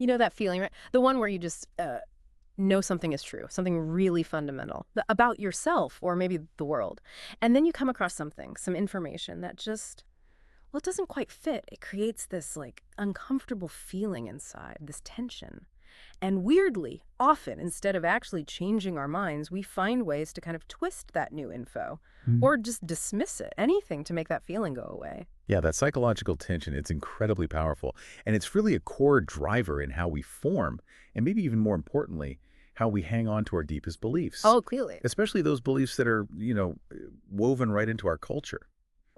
You know that feeling, right? The one where you just know something is true, something really fundamental about yourself or maybe the world. And then you come across something, some information that just, well, it doesn't quite fit. It creates this like uncomfortable feeling inside, this tension. And weirdly, often, instead of actually changing our minds, we find ways to kind of twist that new info Mhm. or just dismiss it, anything to make that feeling go away. Yeah, that psychological tension, it's incredibly powerful. And it's really a core driver in how we form, and maybe even more importantly, how we hang on to our deepest beliefs, Oh, clearly. especially those beliefs that are, woven right into our culture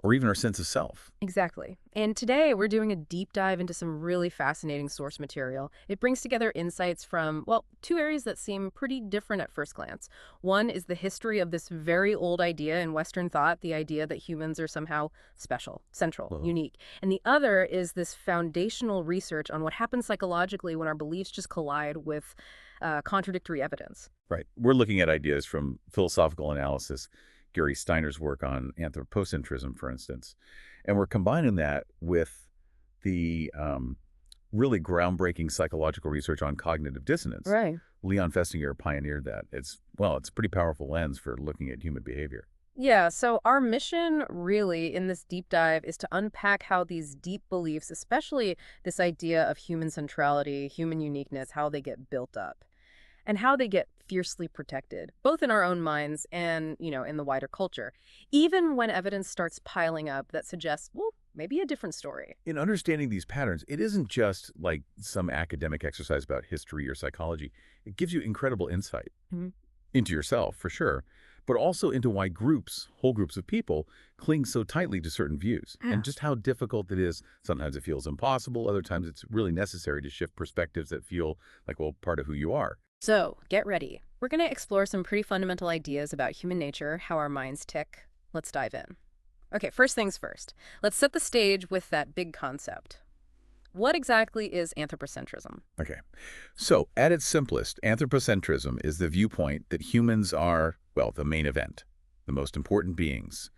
or even our sense of self. Exactly. And today we're doing a deep dive into some really fascinating source material. It brings together insights from, well, two areas that seem pretty different at first glance. One is the history of this very old idea in Western thought, the idea that humans are somehow special, central, Whoa. unique. And the other is this foundational research on what happens psychologically when our beliefs just collide with contradictory evidence. Right. We're looking at ideas from philosophical analysis, Gary Steiner's work on anthropocentrism, for instance. And we're combining that with the really groundbreaking psychological research on cognitive dissonance. Right. Leon Festinger pioneered that. It's a pretty powerful lens for looking at human behavior. Yeah, so our mission really in this deep dive is to unpack how these deep beliefs, especially this idea of human centrality, human uniqueness, how they get built up and how they get fiercely protected, both in our own minds and, in the wider culture, even when evidence starts piling up that suggests, well, maybe a different story. In understanding these patterns, it isn't just like some academic exercise about history or psychology. It gives you incredible insight Mhm. into yourself, for sure, but also into why whole groups of people, cling so tightly to certain views, Yeah. and just how difficult it is. Sometimes it feels impossible. Other times it's really necessary to shift perspectives that feel like, well, part of who you are. So get ready. We're going to explore some pretty fundamental ideas about human nature, how our minds tick. Let's dive in. Okay, first things first. Let's set the stage with that big concept. What exactly is anthropocentrism? Okay. So, at its simplest, anthropocentrism is the viewpoint that humans are, well, the main event, the most important beings,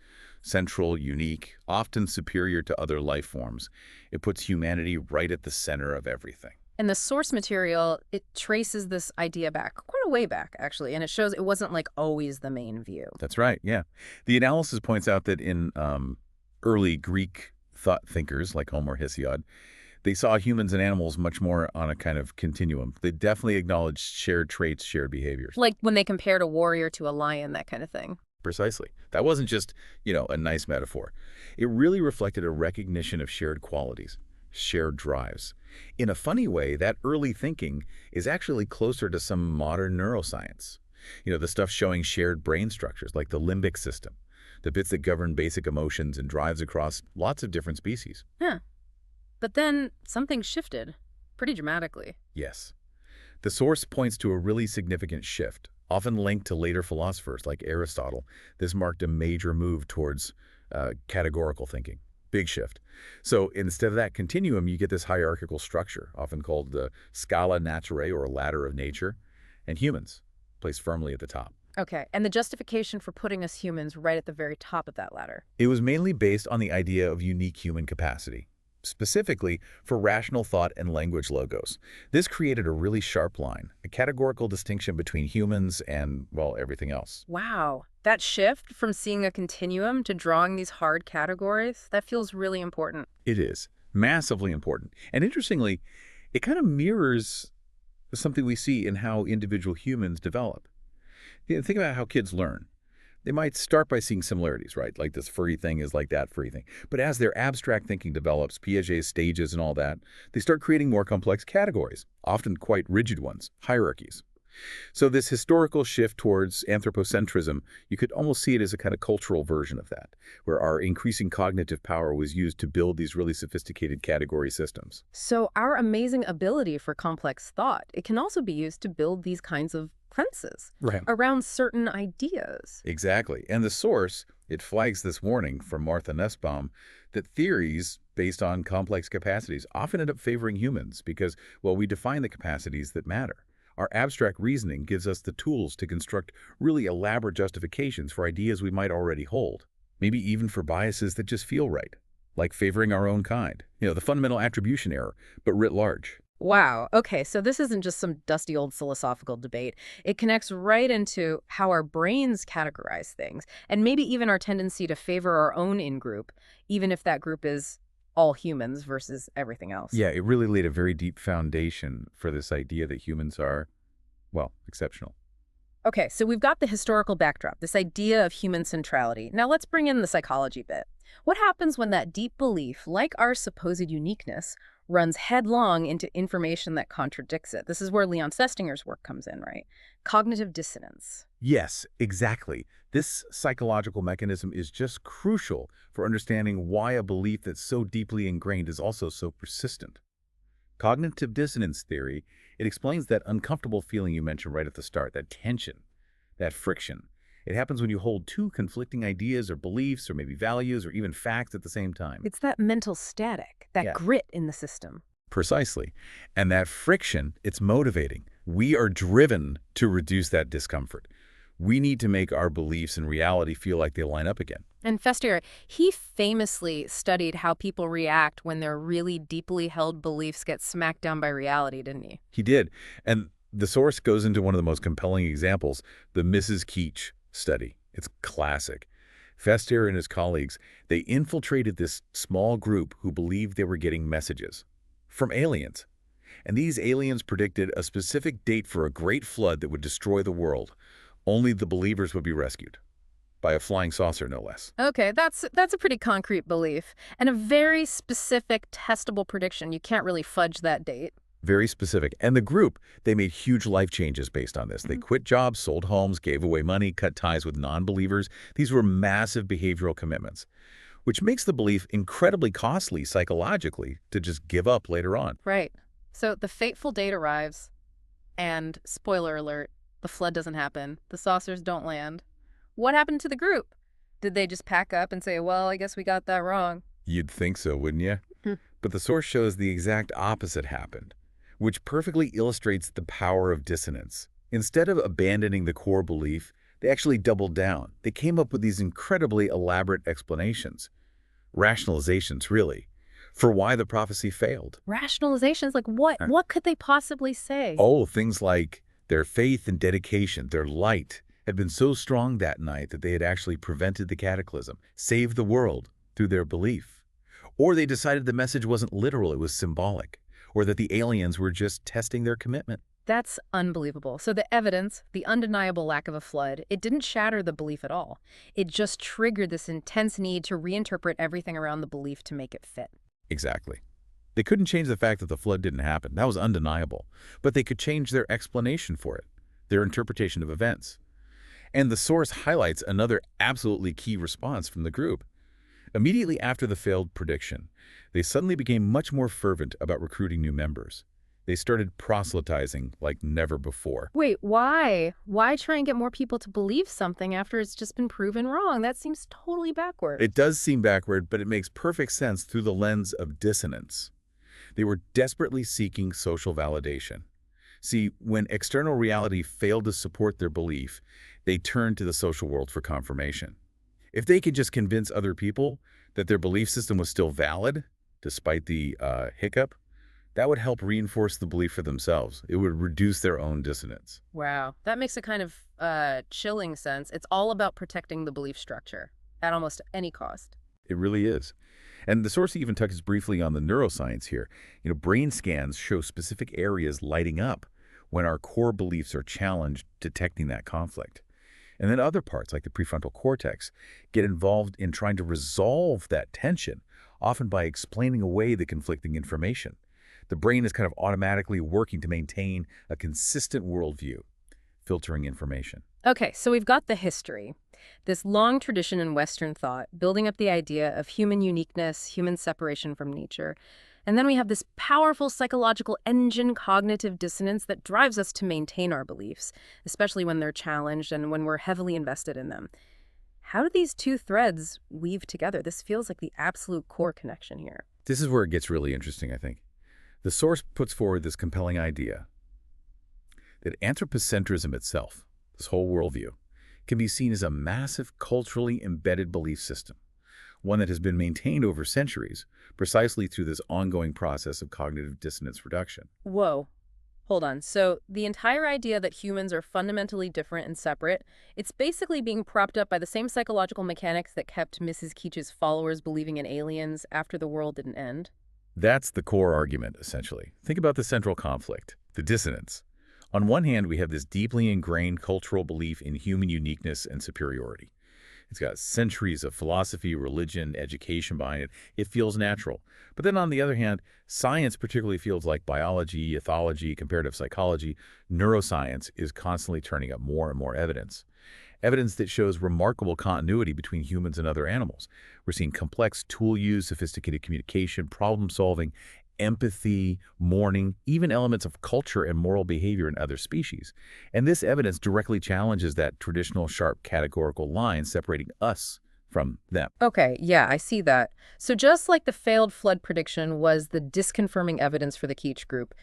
central, unique, often superior to other life forms. It puts humanity right at the center of everything. And the source material, it traces this idea back, quite a way back, actually, and it shows it wasn't like always the main view. That's right, yeah. The analysis points out that in early Greek thought thinkers like Homer Hesiod, they saw humans and animals much more on a kind of continuum. They definitely acknowledged shared traits, shared behaviors. Like when they compared a warrior to a lion, that kind of thing. Precisely. That wasn't just, a nice metaphor. It really reflected a recognition of shared qualities, shared drives. In a funny way, that early thinking is actually closer to some modern neuroscience. The stuff showing shared brain structures like the limbic system, the bits that govern basic emotions and drives across lots of different species. Huh. But then something shifted pretty dramatically. Yes. The source points to a really significant shift, often linked to later philosophers like Aristotle. This marked a major move towards categorical thinking. Big shift. So instead of that continuum, you get this hierarchical structure, often called the scala naturae, or ladder of nature, and humans placed firmly at the top. Okay, and the justification for putting us humans right at the very top of that ladder. It was mainly based on the idea of unique human capacity, specifically for rational thought and language logos. This created a really sharp line, a categorical distinction between humans and, well, everything else. Wow, that shift from seeing a continuum to drawing these hard categories, that feels really important. It is massively important. And interestingly, it kind of mirrors something we see in how individual humans develop. Think about how kids learn. They might start by seeing similarities, right? Like this furry thing is like that furry thing. But as their abstract thinking develops, Piaget's stages and all that, they start creating more complex categories, often quite rigid ones, hierarchies. So this historical shift towards anthropocentrism, you could almost see it as a kind of cultural version of that, where our increasing cognitive power was used to build these really sophisticated category systems. So our amazing ability for complex thought, it can also be used to build these kinds of fences Right. around certain ideas. Exactly. And the source, it flags this warning from Martha Nussbaum that theories based on complex capacities often end up favoring humans because, well, we define the capacities that matter. Our abstract reasoning gives us the tools to construct really elaborate justifications for ideas we might already hold, maybe even for biases that just feel right, like favoring our own kind. The fundamental attribution error, but writ large. Wow. Okay, so this isn't just some dusty old philosophical debate. It connects right into how our brains categorize things, and maybe even our tendency to favor our own in-group, even if that group is all humans versus everything else. Yeah, it really laid a very deep foundation for this idea that humans are, well, exceptional. Okay, so we've got the historical backdrop, this idea of human centrality. Now let's bring in the psychology bit. What happens when that deep belief, like our supposed uniqueness, runs headlong into information that contradicts it? This is where Leon Festinger's work comes in, right? Cognitive dissonance. Yes, exactly. This psychological mechanism is just crucial for understanding why a belief that's so deeply ingrained is also so persistent. Cognitive dissonance theory, it explains that uncomfortable feeling you mentioned right at the start, that tension, that friction. It happens when you hold two conflicting ideas or beliefs or maybe values or even facts at the same time. It's that mental static, that Yeah, grit in the system. precisely. And that friction, it's motivating. We are driven to reduce that discomfort. We need to make our beliefs and reality feel like they line up again. And Festinger, he famously studied how people react when their really deeply held beliefs get smacked down by reality, didn't he? He did. And the source goes into one of the most compelling examples, the Mrs. Keach study. It's classic. Festinger and his colleagues, they infiltrated this small group who believed they were getting messages from aliens. And these aliens predicted a specific date for a great flood that would destroy the world. Only the believers would be rescued. By a flying saucer, no less. Okay, that's a pretty concrete belief and a very specific, testable prediction. You can't really fudge that date. Very specific. And the group, they made huge life changes based on this. They quit jobs, sold homes, gave away money, cut ties with non-believers. These were massive behavioral commitments, which makes the belief incredibly costly psychologically to just give up later on. Right. So the fateful date arrives, and spoiler alert, the flood doesn't happen. The saucers don't land. What happened to the group? Did they just pack up and say, well, I guess we got that wrong? You'd think so, wouldn't you? Hmm. But the source shows the exact opposite happened, which perfectly illustrates the power of dissonance. Instead of abandoning the core belief, they actually doubled down. They came up with these incredibly elaborate explanations, rationalizations really, for why the prophecy failed. Rationalizations, like what? Uh, What could they possibly say? Oh, things like their faith and dedication, their light, had been so strong that night that they had actually prevented the cataclysm, saved the world through their belief. Or they decided the message wasn't literal, it was symbolic, or that the aliens were just testing their commitment. That's unbelievable. So the evidence, the undeniable lack of a flood, it didn't shatter the belief at all. It just triggered this intense need to reinterpret everything around the belief to make it fit. Exactly. They couldn't change the fact that the flood didn't happen. That was undeniable. But they could change their explanation for it, their interpretation of events. And the source highlights another absolutely key response from the group. Immediately after the failed prediction, they suddenly became much more fervent about recruiting new members. They started proselytizing like never before. Wait, why? Why try and get more people to believe something after it's just been proven wrong? That seems totally backwards. It does seem backward, but it makes perfect sense through the lens of dissonance. They were desperately seeking social validation. See, when external reality failed to support their belief, they turned to the social world for confirmation. If they could just convince other people that their belief system was still valid, despite the hiccup, that would help reinforce the belief for themselves. It would reduce their own dissonance. Wow, that makes a kind of chilling sense. It's all about protecting the belief structure at almost any cost. It really is. And the source even touches briefly on the neuroscience here. Brain scans show specific areas lighting up when our core beliefs are challenged, detecting that conflict. And then other parts, like the prefrontal cortex, get involved in trying to resolve that tension, often by explaining away the conflicting information. The brain is kind of automatically working to maintain a consistent worldview, filtering information. Okay, so we've got the history, this long tradition in Western thought, building up the idea of human uniqueness, human separation from nature. And then we have this powerful psychological engine, cognitive dissonance, that drives us to maintain our beliefs, especially when they're challenged and when we're heavily invested in them. How do these two threads weave together? This feels like the absolute core connection here. This is where it gets really interesting, I think. The source puts forward this compelling idea that anthropocentrism itself, this whole worldview, can be seen as a massive culturally embedded belief system, one that has been maintained over centuries, precisely through this ongoing process of cognitive dissonance reduction. Whoa. Hold on. So the entire idea that humans are fundamentally different and separate, it's basically being propped up by the same psychological mechanics that kept Mrs. Keach's followers believing in aliens after the world didn't end. That's the core argument, essentially. Think about the central conflict, the dissonance. On one hand, we have this deeply ingrained cultural belief in human uniqueness and superiority. It's got centuries of philosophy, religion, education behind it. It feels natural. But then on the other hand, science, particularly fields like biology, ethology, comparative psychology, neuroscience, is constantly turning up more and more evidence. Evidence that shows remarkable continuity between humans and other animals. We're seeing complex tool use, sophisticated communication, problem solving, empathy, mourning, even elements of culture and moral behavior in other species. And this evidence directly challenges that traditional sharp categorical line separating us from them. Okay, yeah, I see that. So just like the failed flood prediction was the disconfirming evidence for the Keach group,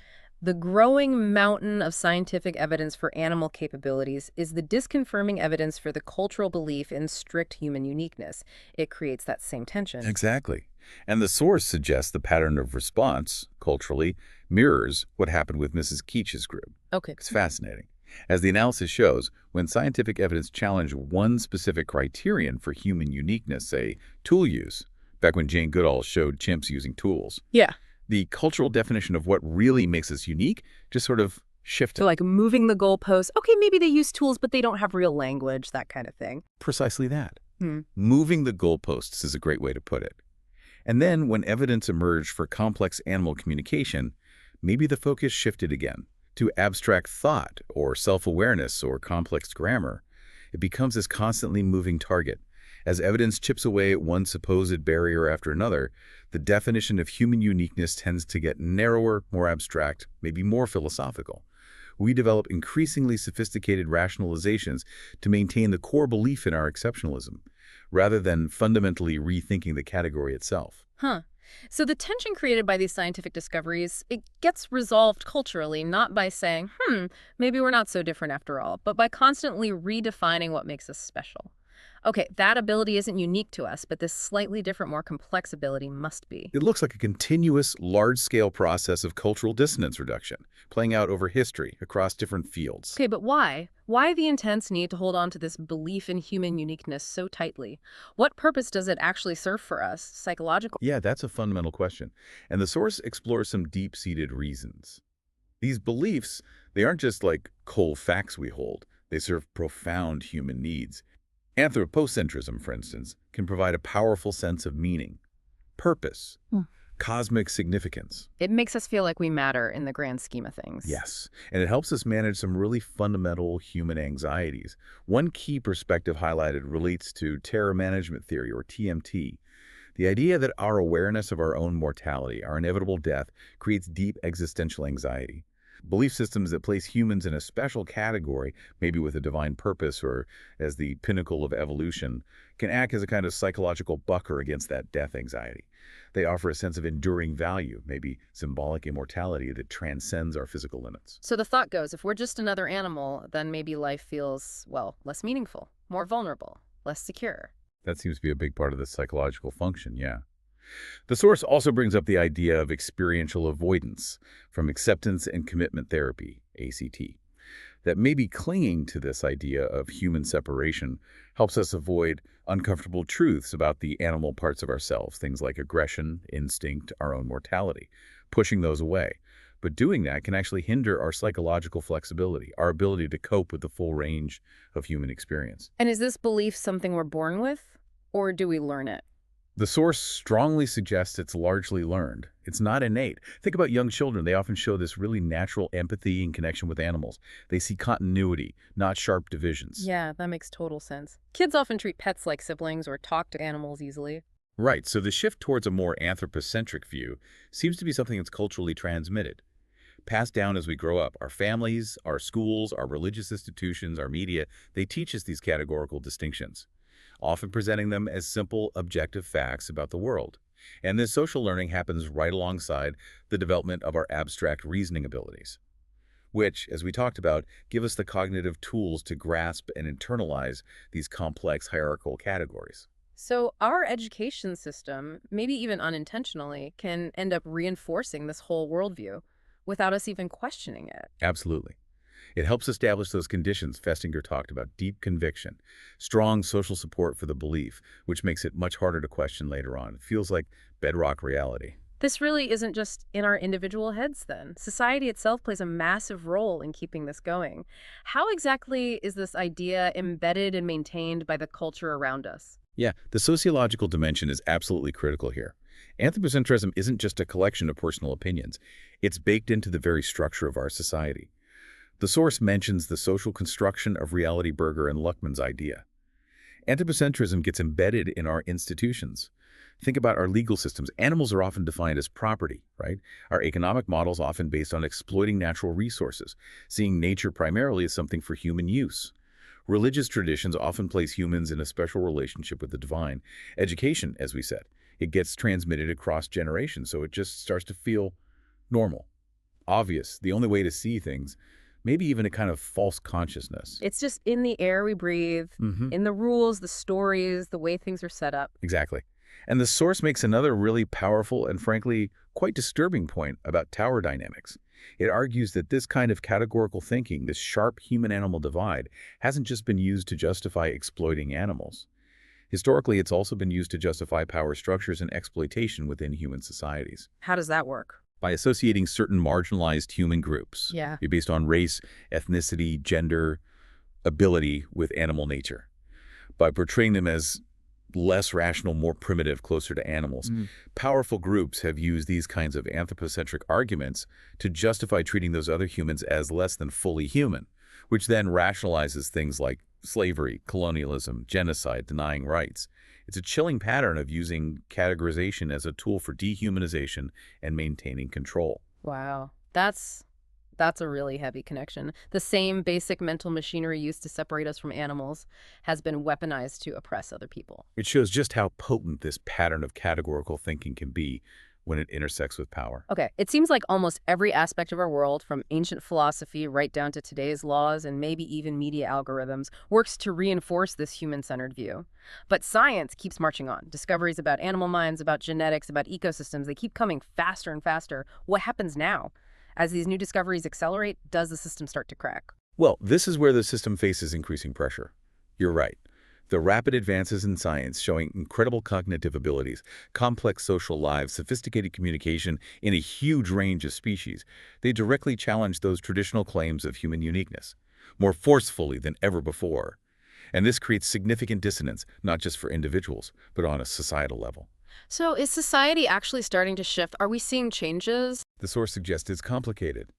the growing mountain of scientific evidence for animal capabilities is the disconfirming evidence for the cultural belief in strict human uniqueness. It creates that same tension. Exactly. And the source suggests the pattern of response, culturally, mirrors what happened with Mrs. Keach's group. Okay. It's fascinating. As the analysis shows, when scientific evidence challenged one specific criterion for human uniqueness, say, tool use, back when Jane Goodall showed chimps using tools, Yeah. the cultural definition of what really makes us unique just sort of shifted. So like moving the goalposts. Okay, maybe they use tools, but they don't have real language, that kind of thing. Precisely that. Hmm. Moving the goalposts is a great way to put it. And then when evidence emerged for complex animal communication, maybe the focus shifted again to abstract thought or self-awareness or complex grammar. It becomes this constantly moving target. As evidence chips away at one supposed barrier after another, the definition of human uniqueness tends to get narrower, more abstract, maybe more philosophical. We develop increasingly sophisticated rationalizations to maintain the core belief in our exceptionalism, rather than fundamentally rethinking the category itself. Huh. So the tension created by these scientific discoveries, it gets resolved culturally, not by saying, maybe we're not so different after all, but by constantly redefining what makes us special. Okay, that ability isn't unique to us, but this slightly different, more complex ability must be. It looks like a continuous, large-scale process of cultural dissonance reduction, playing out over history across different fields. Okay, but why? Why the intense need to hold on to this belief in human uniqueness so tightly? What purpose does it actually serve for us, psychological? Yeah, that's a fundamental question. And the source explores some deep-seated reasons. These beliefs, they aren't just like cold facts we hold. They serve profound human needs. Anthropocentrism, for instance, can provide a powerful sense of meaning, purpose, cosmic significance. It makes us feel like we matter in the grand scheme of things. Yes, and it helps us manage some really fundamental human anxieties. One key perspective highlighted relates to terror management theory, or TMT. The idea that our awareness of our own mortality, our inevitable death, creates deep existential anxiety. Belief systems that place humans in a special category, maybe with a divine purpose or as the pinnacle of evolution, can act as a kind of psychological bucker against that death anxiety. They offer a sense of enduring value, maybe symbolic immortality that transcends our physical limits. So the thought goes, if we're just another animal, then maybe life feels, well, less meaningful, more vulnerable, less secure. That seems to be a big part of the psychological function, yeah. The source also brings up the idea of experiential avoidance from acceptance and commitment therapy, ACT. That maybe clinging to this idea of human separation helps us avoid uncomfortable truths about the animal parts of ourselves, things like aggression, instinct, our own mortality, pushing those away. But doing that can actually hinder our psychological flexibility, our ability to cope with the full range of human experience. And is this belief something we're born with, or do we learn it? The source strongly suggests it's largely learned. It's not innate. Think about young children. They often show this really natural empathy and connection with animals. They see continuity, not sharp divisions. Yeah, that makes total sense. Kids often treat pets like siblings or talk to animals easily. Right, so the shift towards a more anthropocentric view seems to be something that's culturally transmitted. Passed down as we grow up. Our families, our schools, our religious institutions, our media, they teach us these categorical distinctions, often presenting them as simple, objective facts about the world. And this social learning happens right alongside the development of our abstract reasoning abilities, which, as we talked about, give us the cognitive tools to grasp and internalize these complex hierarchical categories. So our education system, maybe even unintentionally, can end up reinforcing this whole worldview without us even questioning it. Absolutely. It helps establish those conditions Festinger talked about: deep conviction, strong social support for the belief, which makes it much harder to question later on. It feels like bedrock reality. This really isn't just in our individual heads then. Society itself plays a massive role in keeping this going. How exactly is this idea embedded and maintained by the culture around us? Yeah, the sociological dimension is absolutely critical here. Anthropocentrism isn't just a collection of personal opinions. It's baked into the very structure of our society. The source mentions the social construction of reality Berger and Luckman's idea. Anthropocentrism gets embedded in our institutions. Think about our legal systems. Animals are often defined as property, right? Our economic models often based on exploiting natural resources, seeing nature primarily as something for human use. Religious traditions often place humans in a special relationship with the divine. Education, as we said, it gets transmitted across generations, so it just starts to feel normal, obvious, the only way to see things, maybe even a kind of false consciousness. It's just in the air we breathe, in the rules, the stories, the way things are set up. Exactly. And the source makes another really powerful and frankly quite disturbing point about tower dynamics. It argues that this kind of categorical thinking, this sharp human-animal divide, hasn't just been used to justify exploiting animals. Historically, it's also been used to justify power structures and exploitation within human societies. How does that work? By associating certain marginalized human groups, Yeah. based on race, ethnicity, gender, ability with animal nature, by portraying them as less rational, more primitive, closer to animals. Powerful groups have used these kinds of anthropocentric arguments to justify treating those other humans as less than fully human, which then rationalizes things like slavery, colonialism, genocide, denying rights. It's a chilling pattern of using categorization as a tool for dehumanization and maintaining control. Wow. That's a really heavy connection. The same basic mental machinery used to separate us from animals has been weaponized to oppress other people. It shows just how potent this pattern of categorical thinking can be when it intersects with power. Okay, it seems like almost every aspect of our world, from ancient philosophy right down to today's laws and maybe even media algorithms, works to reinforce this human-centered view. But science keeps marching on. Discoveries about animal minds, about genetics, about ecosystems, they keep coming faster and faster. What happens now? As these new discoveries accelerate, does the system start to crack? Well, this is where the system faces increasing pressure. You're right. The rapid advances in science showing incredible cognitive abilities, complex social lives, sophisticated communication in a huge range of species, they directly challenge those traditional claims of human uniqueness, more forcefully than ever before. And this creates significant dissonance, not just for individuals, but on a societal level. So is society actually starting to shift? Are we seeing changes? The source suggests it's complicated.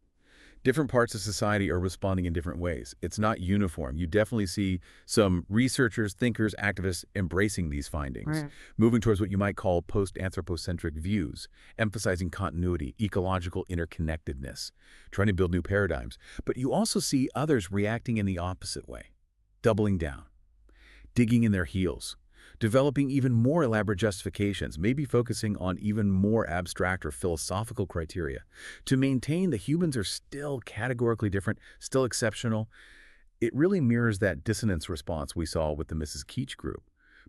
Different parts of society are responding in different ways. It's not uniform. You definitely see some researchers, thinkers, activists embracing these findings, moving towards what you might call post-anthropocentric views, emphasizing continuity, ecological interconnectedness, trying to build new paradigms. But you also see others reacting in the opposite way, doubling down, digging in their heels, developing even more elaborate justifications, maybe focusing on even more abstract or philosophical criteria to maintain that humans are still categorically different, still exceptional. It really mirrors that dissonance response we saw with the Mrs. Keach group,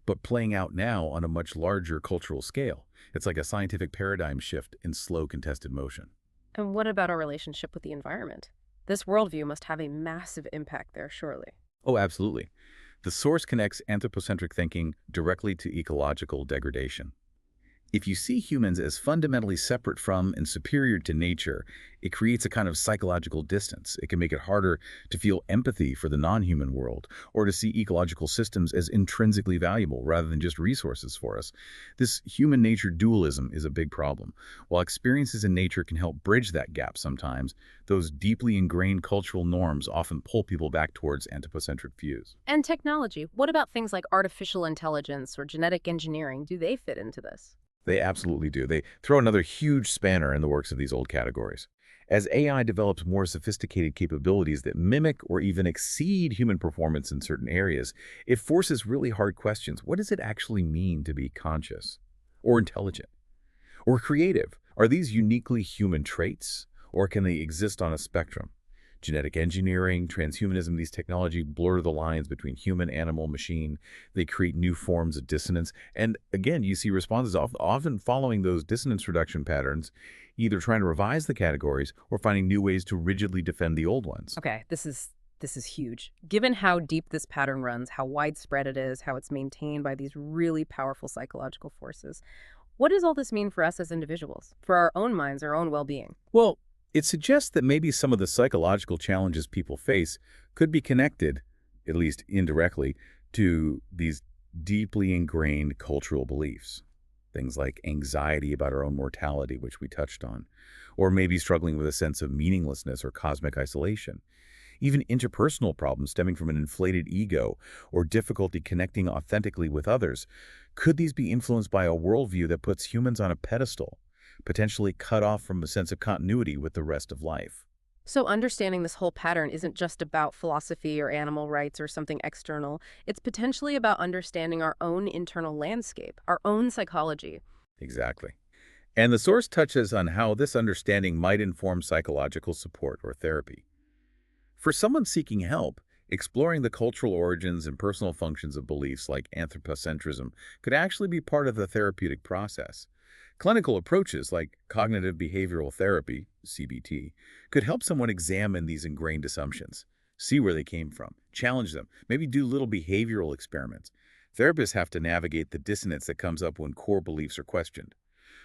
but playing out now on a much larger cultural scale. It's like a scientific paradigm shift in slow, contested motion. And what about our relationship with the environment? This worldview must have a massive impact there, surely. Oh, absolutely. The source connects anthropocentric thinking directly to ecological degradation. If you see humans as fundamentally separate from and superior to nature, it creates a kind of psychological distance. It can make it harder to feel empathy for the non-human world or to see ecological systems as intrinsically valuable rather than just resources for us. This human-nature dualism is a big problem. While experiences in nature can help bridge that gap sometimes, those deeply ingrained cultural norms often pull people back towards anthropocentric views. And technology. What about things like artificial intelligence or genetic engineering? Do they fit into this? They absolutely do. They throw another huge spanner in the works of these old categories. As AI develops more sophisticated capabilities that mimic or even exceed human performance in certain areas, it forces really hard questions. What does it actually mean to be conscious or intelligent or creative? Are these uniquely human traits, or can they exist on a spectrum? Genetic engineering, transhumanism, these technology blur the lines between human, animal, machine. They create new forms of dissonance. And again, you see responses often following those dissonance reduction patterns, either trying to revise the categories or finding new ways to rigidly defend the old ones. Okay, this is huge. Given how deep this pattern runs, how widespread it is, how it's maintained by these really powerful psychological forces, what does all this mean for us as individuals, for our own minds, our own well-being? Well, it suggests that maybe some of the psychological challenges people face could be connected, at least indirectly, to these deeply ingrained cultural beliefs. Things like anxiety about our own mortality, which we touched on, or maybe struggling with a sense of meaninglessness or cosmic isolation. Even interpersonal problems stemming from an inflated ego or difficulty connecting authentically with others. Could these be influenced by a worldview that puts humans on a pedestal, potentially cut off from a sense of continuity with the rest of life? So understanding this whole pattern isn't just about philosophy or animal rights or something external. It's potentially about understanding our own internal landscape, our own psychology. Exactly. And the source touches on how this understanding might inform psychological support or therapy. For someone seeking help, exploring the cultural origins and personal functions of beliefs like anthropocentrism could actually be part of the therapeutic process. Clinical approaches like cognitive behavioral therapy, CBT, could help someone examine these ingrained assumptions, see where they came from, challenge them, maybe do little behavioral experiments. Therapists have to navigate the dissonance that comes up when core beliefs are questioned.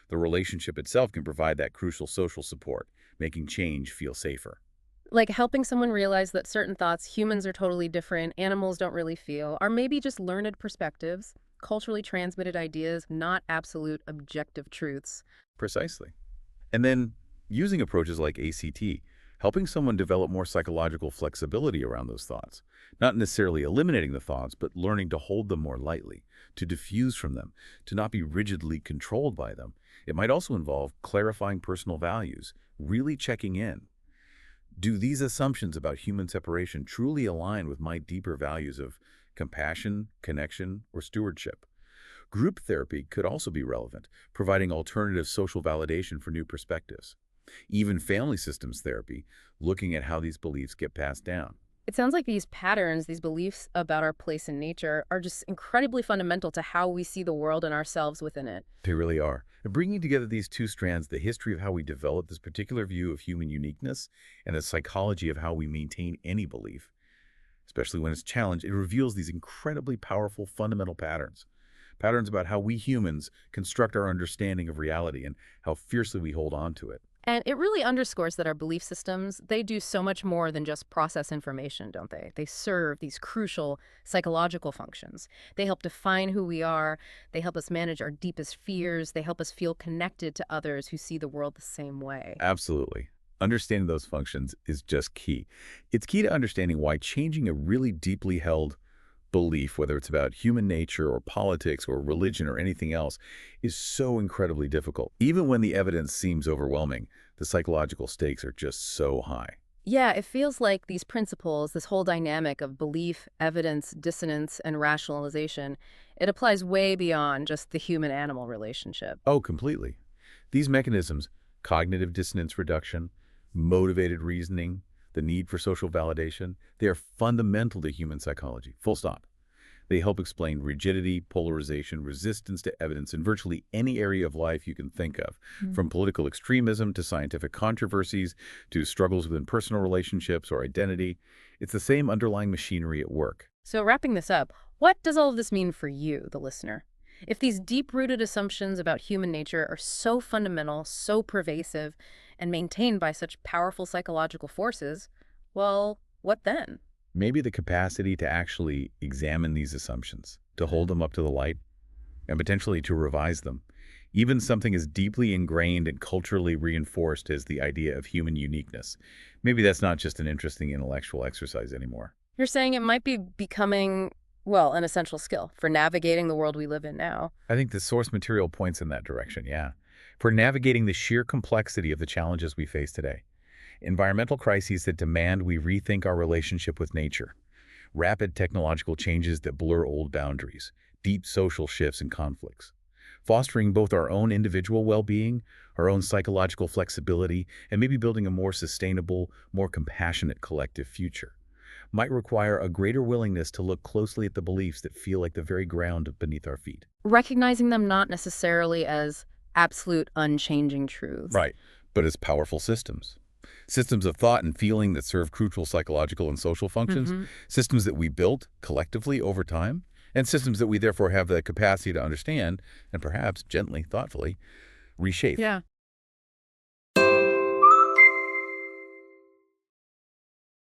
The relationship itself can provide that crucial social support, making change feel safer. Like helping someone realize that certain thoughts, humans are totally different, animals don't really feel, are maybe just learned perspectives, culturally transmitted ideas, not absolute objective truths. Precisely. And then using approaches like ACT, helping someone develop more psychological flexibility around those thoughts. Not necessarily eliminating the thoughts, but learning to hold them more lightly, to diffuse from them, to not be rigidly controlled by them. It might also involve clarifying personal values, really checking in. Do these assumptions about human separation truly align with my deeper values of compassion, connection, or stewardship? Group therapy could also be relevant, providing alternative social validation for new perspectives. Even family systems therapy, looking at how these beliefs get passed down. It sounds like these patterns, these beliefs about our place in nature, are just incredibly fundamental to how we see the world and ourselves within it. They really are. And bringing together these two strands, the history of how we develop this particular view of human uniqueness and the psychology of how we maintain any belief, especially when it's challenged, it reveals these incredibly powerful fundamental patterns. Patterns about how we humans construct our understanding of reality and how fiercely we hold on to it. And it really underscores that our belief systems, they do so much more than just process information, don't they? They serve these crucial psychological functions. They help define who we are. They help us manage our deepest fears. They help us feel connected to others who see the world the same way. Absolutely. Understanding those functions is just key. It's key to understanding why changing a really deeply held belief, whether it's about human nature or politics or religion or anything else, is so incredibly difficult. Even when the evidence seems overwhelming, the psychological stakes are just so high. Yeah, it feels like these principles, this whole dynamic of belief, evidence, dissonance, and rationalization, it applies way beyond just the human-animal relationship. Oh, completely. These mechanisms, cognitive dissonance reduction, motivated reasoning, the need for social validation, they are fundamental to human psychology, full stop. They help explain rigidity, polarization, resistance to evidence in virtually any area of life you can think of, from political extremism to scientific controversies to struggles within personal relationships or identity. It's the same underlying machinery at work. So wrapping this up, what does all of this mean for you, the listener? If these deep-rooted assumptions about human nature are so fundamental, so pervasive, and maintained by such powerful psychological forces, well, what then? Maybe the capacity to actually examine these assumptions, to hold them up to the light, and potentially to revise them. Even something as deeply ingrained and culturally reinforced as the idea of human uniqueness. Maybe that's not just an interesting intellectual exercise anymore. You're saying it might be becoming, well, an essential skill for navigating the world we live in now. I think the source material points in that direction, yeah. For navigating the sheer complexity of the challenges we face today. Environmental crises that demand we rethink our relationship with nature. Rapid technological changes that blur old boundaries. Deep social shifts and conflicts. fostering both our own individual well-being, our own psychological flexibility, and maybe building a more sustainable, more compassionate collective future, might require a greater willingness to look closely at the beliefs that feel like the very ground beneath our feet. Recognizing them not necessarily as absolute unchanging truths. Right. But as powerful systems. Systems of thought and feeling that serve crucial psychological and social functions, systems that we built collectively over time, and systems that we therefore have the capacity to understand and perhaps gently, thoughtfully, reshape. Yeah.